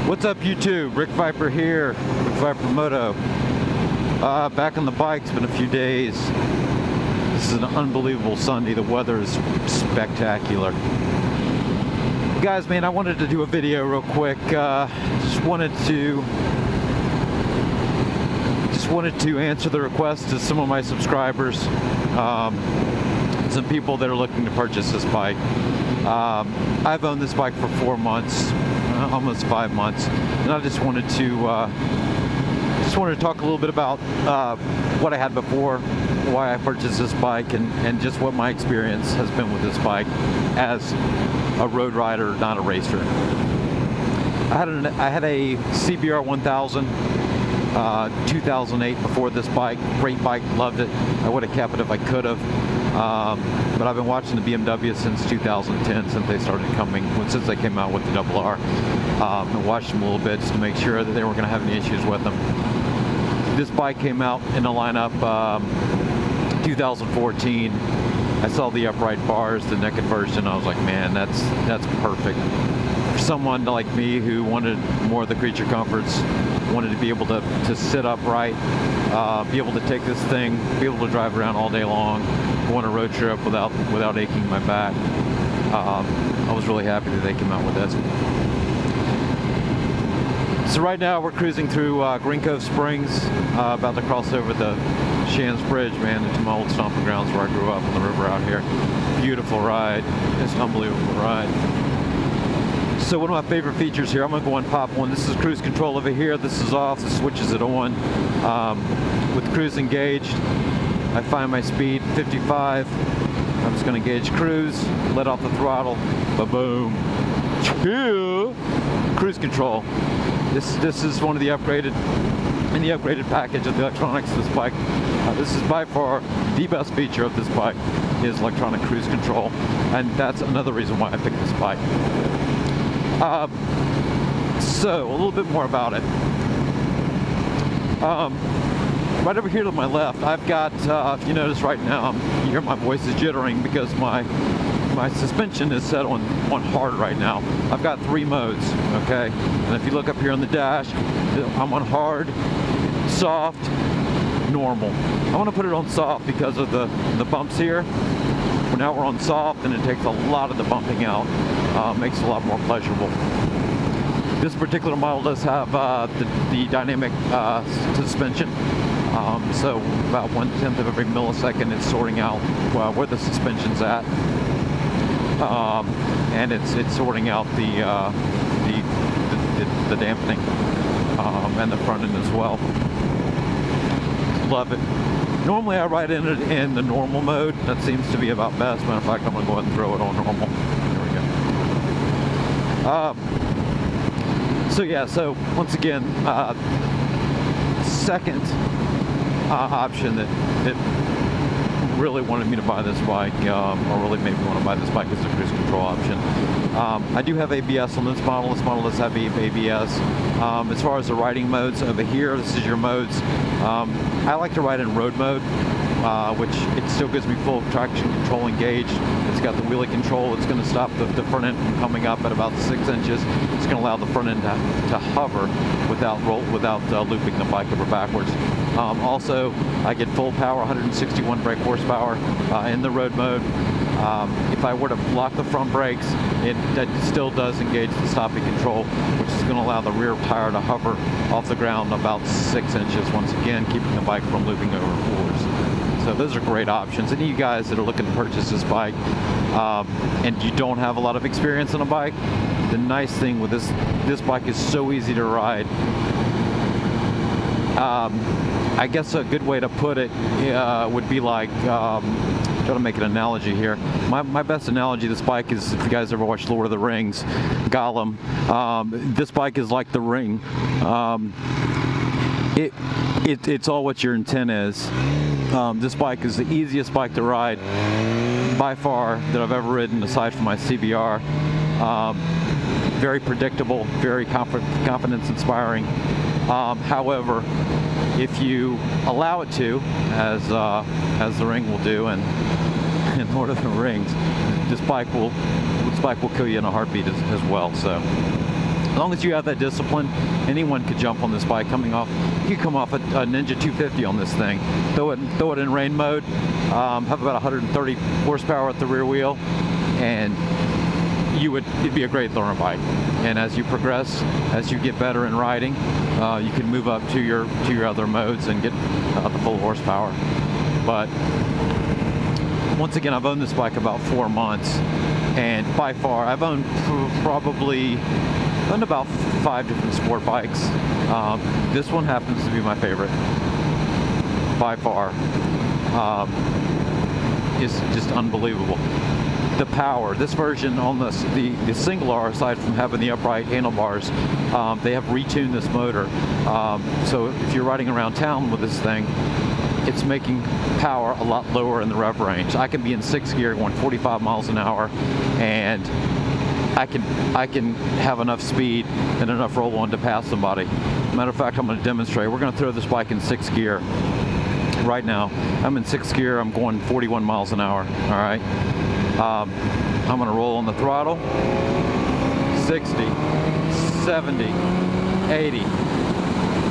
What's up, YouTube? Rick Viper here, Rick Viper Moto. Back on the bike. It's been a few days. This is an unbelievable Sunday. The weather is spectacular. Guys, man, I wanted to do a video real quick. Just wanted to answer the request of some of my subscribers. Some people that are looking to purchase this bike. I've owned this bike for 4 months, almost 5 months, and I just wanted to talk a little bit about what I had before, why I purchased this bike, and just what my experience has been with this bike as a road rider, not a racer. I had a CBR 1000. 2008 before this bike. Great bike, loved it. I would have kept it if I could have. But I've been watching the BMW since 2010, since they started coming, since they came out with the R. And watched them a little bit just to make sure that they weren't going to have any issues with them. This bike came out in the lineup 2014. I saw the upright bars, the naked version. I was like, man, that's perfect. For someone like me who wanted more of the creature comforts, wanted to be able to sit upright, be able to take this thing, be able to drive around all day long, go on a road trip without aching my back. I was really happy that they came out with this. So right now we're cruising through Green Cove Springs, about to cross over the Shands Bridge, man, into my old stomping grounds where I grew up on the river out here. Beautiful ride, just an unbelievable ride. So one of my favorite features here, I'm going to go on pop one. This is cruise control over here. This is off. This switches it on. With cruise engaged, I find my speed 55. I'm just going to engage cruise, let off the throttle, ba-boom. Cruise control. This is one of the upgraded package of the electronics of this bike. This is by far the best feature of this bike is electronic cruise control, and that's another reason why I picked this bike. So a little bit more about it. Right over here to my left, I've got, if you notice right now, you hear my voice is jittering because my suspension is set on hard right now. I've got 3 modes, okay? And if you look up here on the dash, I'm on hard, soft, normal. I want to put it on soft because of the bumps here. Now we're on soft, and it takes a lot of the bumping out. Makes it a lot more pleasurable. This particular model does have the dynamic suspension. So about 1/10 of every millisecond it's sorting out where the suspension's at. And it's sorting out the dampening and the front end as well. Love it. Normally I ride in it in the normal mode. That seems to be about best. Matter of fact, I'm going to go ahead and throw it on normal. There we go. So yeah, so once again, second option that really wanted me to buy this bike, or really made me want to buy this bike, is the cruise control option. I do have ABS on this model. This model does have ABS. As far as the riding modes over here, this is your modes. I like to ride in road mode, which it still gives me full traction control engaged. It's got the wheelie control. It's going to stop the front end from coming up at about 6 inches. It's going to allow the front end to hover without looping the bike over backwards. Also, I get full power, 161 brake horsepower in the road mode. If I were to block the front brakes, that still does engage the stopping control, which is going to allow the rear tire to hover off the ground about 6 inches, once again keeping the bike from looping over floors. So those are great options. Any of you guys that are looking to purchase this bike and you don't have a lot of experience on a bike, the nice thing with this bike is so easy to ride. I guess a good way to put it would be like, try to make an analogy here. My best analogy of this bike is, if you guys ever watched Lord of the Rings, Gollum, this bike is like the ring. It's all what your intent is. This bike is the easiest bike to ride by far that I've ever ridden, aside from my CBR. Very predictable, very confidence inspiring. However, if you allow it to, as the ring will do, and in Lord of the Rings, this bike will kill you in a heartbeat as well. So As long as you have that discipline, anyone could jump on this bike. You come off a Ninja 250 on this thing. Throw it in rain mode. Have about 130 horsepower at the rear wheel, and it'd be a great learner bike. And as you progress, as you get better in riding, you can move up to your other modes and get the full horsepower. But once again, I've owned this bike about 4 months, and by far, I've owned about 5 different sport bikes. This one happens to be my favorite by far. It's just unbelievable. The power, this version on the single R, aside from having the upright handlebars, they have retuned this motor. So if you're riding around town with this thing, it's making power a lot lower in the rev range. I can be in 6th gear going 45 miles an hour, and I can have enough speed and enough roll on to pass somebody. Matter of fact, I'm going to demonstrate. We're going to throw this bike in 6th gear. Right now, I'm in 6th gear. I'm going 41 miles an hour. All right. I'm going to roll on the throttle. 60, 70, 80.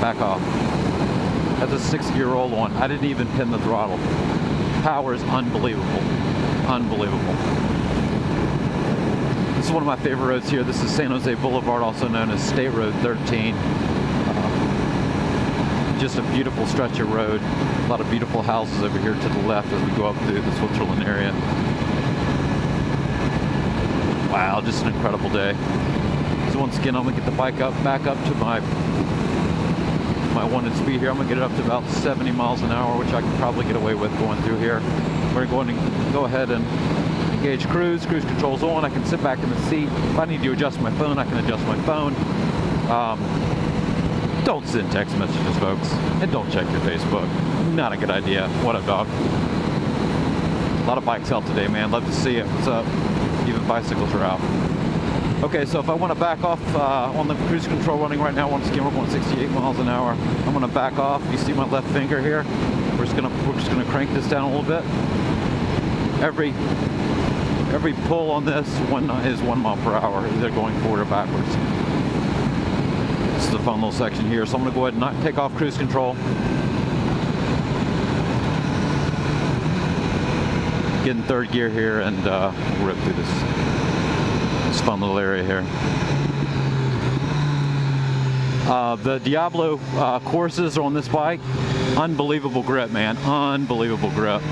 Back off. That's a 6th gear roll on. I didn't even pin the throttle. Power is unbelievable. Unbelievable. This is one of my favorite roads here. This is San Jose Boulevard, also known as State Road 13. Just a beautiful stretch of road. A lot of beautiful houses over here to the left as we go up through the Switzerland area. Wow, just an incredible day. So once again, I'm gonna get the bike back up to my wanted speed here. I'm gonna get it up to about 70 miles an hour, which I can probably get away with going through here. We're going to go ahead and engage cruise. Cruise control's on. I can sit back in the seat. If I need to adjust my phone, I can adjust my phone. Don't send text messages, folks, and don't check your Facebook. Not a good idea. What up, dog? A lot of bikes out today, man. Love to see it. What's up? Even bicycles are out. Okay, so if I want to back off on the cruise control running right now, once again we're going 68 miles an hour. I'm going to back off. You see my left finger here? We're just going to crank this down a little bit. Every pull on this is 1 mile per hour, either going forward or backwards. This is a fun little section here, so I'm going to go ahead and not take off cruise control. Get in 3rd gear here and rip through this fun little area here. The Diablo courses are on this bike. Unbelievable grip, man. Unbelievable grip.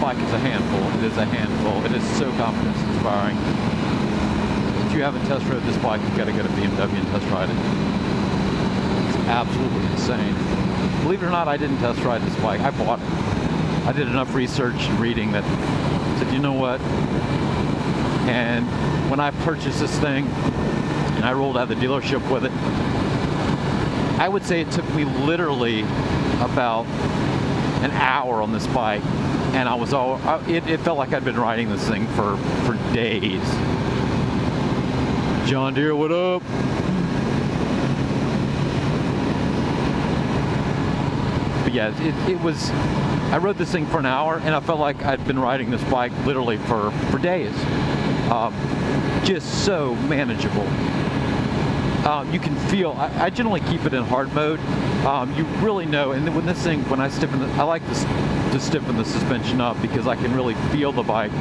Bike is a handful. It is a handful. It is so confidence inspiring. If you haven't test rode this bike, you've got to go to BMW and test ride it. It's absolutely insane. Believe it or not, I didn't test ride this bike. I bought it. I did enough research and reading that said, you know what? And when I purchased this thing and I rolled out of the dealership with it, I would say it took me literally about an hour on this bike. And it felt like I'd been riding this thing for days. John Deere, what up? But yeah, it was, I rode this thing for an hour and I felt like I'd been riding this bike literally for days. Just so manageable. You can feel, I generally keep it in hard mode. You really know, and when this thing, when I stiffen I like to stiffen the suspension up because I can really feel the bike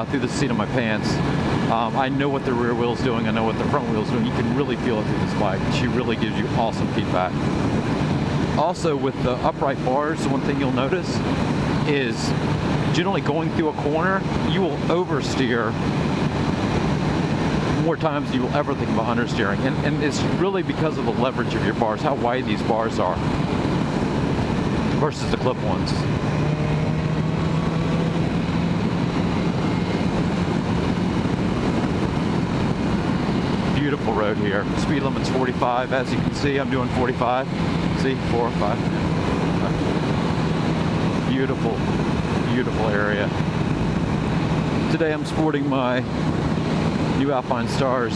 through the seat of my pants. I know what the rear wheel's doing, I know what the front wheel's doing. You can really feel it through this bike. She really gives you awesome feedback. Also, with the upright bars, the one thing you'll notice is generally going through a corner, you will oversteer more times than you will ever think about understeering. And it's really because of the leverage of your bars, how wide these bars are versus the clip ones. Beautiful road here. Speed limit's 45. As you can see, I'm doing 45. See, 4, 5. Beautiful, beautiful area. Today I'm sporting my new Alpine Stars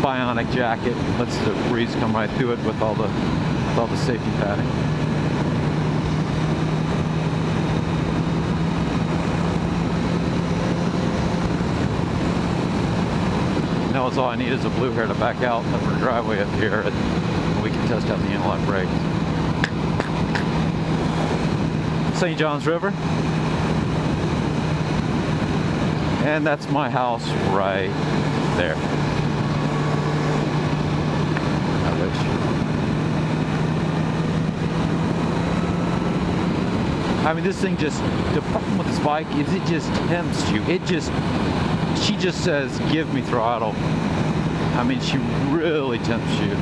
bionic jacket. Lets the breeze come right through it with all the safety padding. is all I need is a blue hair to back out over the driveway up here, and we can test out the anti-lock brakes. St. John's River. And that's my house right there. I wish. I mean, this thing just, the problem with this bike is it just tempts you. She just says, give me throttle. I mean, she really tempts you.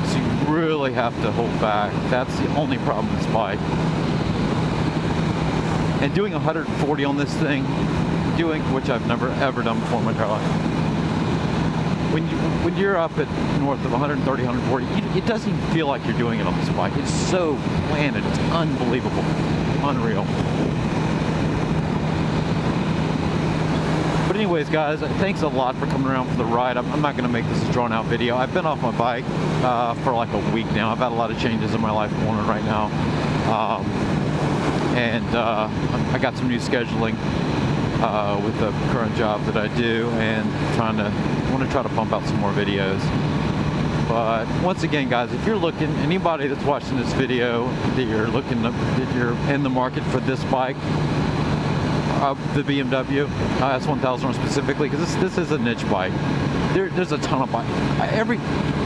So you really have to hold back. That's the only problem with this bike. And doing 140 on this thing, which I've never ever done before in my entire life. When you're up at north of 130, 140, it doesn't even feel like you're doing it on this bike. It's so planted, it's unbelievable, unreal. But anyways, guys, thanks a lot for coming around for the ride. I'm not going to make this a drawn out video. I've been off my bike for like a week now. I've had a lot of changes in my life going on right now. I got some new scheduling with the current job that I do, and want to try to pump out some more videos. But once again, guys, if you're looking, anybody that's watching this video, that you're in the market for this bike, the BMW S1000R specifically, because this is a niche bike. There's a ton of bikes.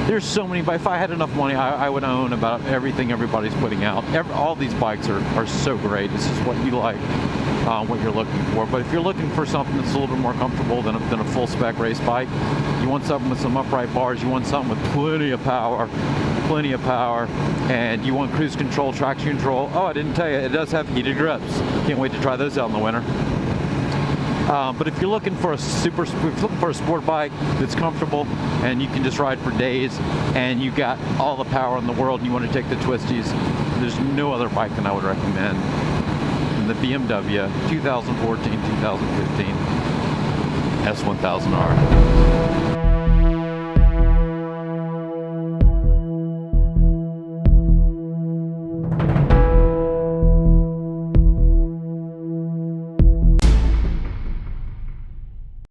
There's so many bikes. If I had enough money, I would own about everything everybody's putting out. All these bikes are so great. This is what you like, what you're looking for. But if you're looking for something that's a little bit more comfortable than a full spec race bike, you want something with some upright bars, you want something with plenty of power, and you want cruise control, traction control. Oh, I didn't tell you, it does have heated grips. Can't wait to try those out in the winter. But if you're looking for a sport bike that's comfortable and you can just ride for days, and you got all the power in the world, and you want to take the twisties, there's no other bike that I would recommend than the BMW 2014-2015 S1000R.